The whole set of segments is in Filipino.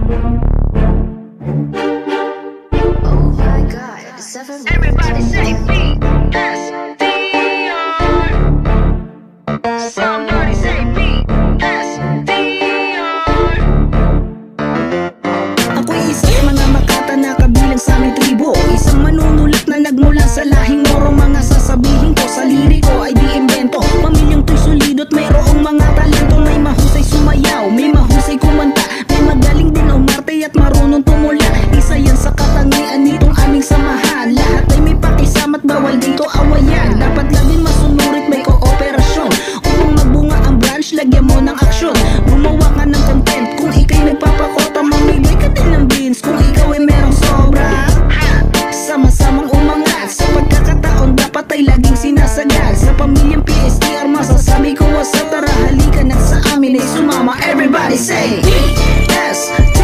Oh my God, everybody say BSDR. Somebody say BSDR. Ako'y isa sa mga makata na kabilang sa aming tribo, isang manunulat na nagmula sa lahing Moro. Mga sasabihin ko sa liriko ay di imbento. Pamilyang to'y solido't mayroong mga talento. May mahusay sumayaw, may mahusay kumanta, may magaling din umarte at marunong tumula. Isa yan sa katangian nitong aming samahan. Lahat ay may pakisama't bawal dito awayan. Dapat laging masunurit, may kooperasyon. Upang magbunga ang branch, lagyan mo ng aksyon. Gumawa ka ng content kung ika'y nagpapakota. Mamigay ka din ng beans kung ikaw ay merong sobra. Sama-samang umangat sa pagkakataon, dapat ay laging sinasagad. Sa pamilyang PSDR masasabi ko wasa, tara halika na sa amin ay sumama. Everybody say PSDR.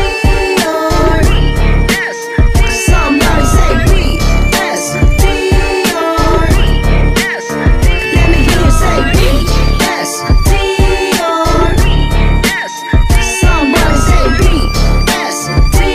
Somebody say PSDR. Let me hear you say PSDR. Somebody say PSDR.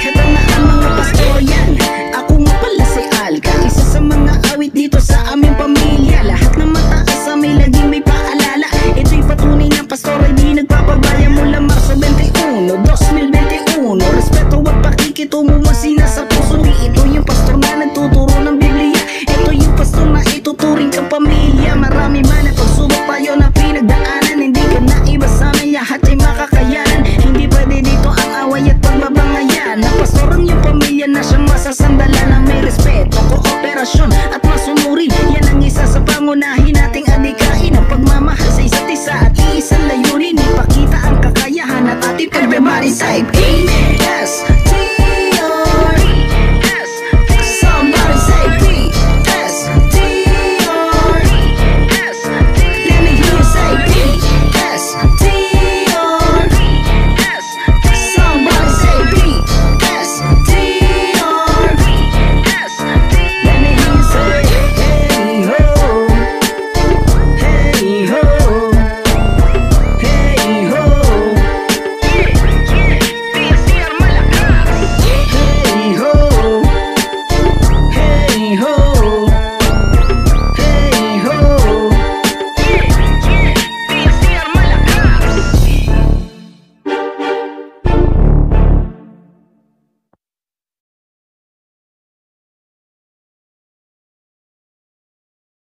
Heto na ang mga pastoryan, ako nga pala si Alka, isa sa mga awit dito sa aming pamilya. Lahat ng mataas sa may laging may paalala. Ito'y patunay ng pastor ay di nagpapabaya. Mula Marso 21, 2021, respeto at pakikitungo mo sinasa puso. Ito yung pastor na nagtuturo ng Biblia. Ito yung pastor na ituturing kang pamilya. Marami man at pagsubok tayo na pinagdaanan. Hindi ka na iba sa amin, lahat ay makakayanan. Hindi pwede dito ang away at pagbabangayan. Napastoran yung pamilya na siyang masasandalan ng may respeto, kooperasyon at masunurin. Yan ang isa sa pangunahin nating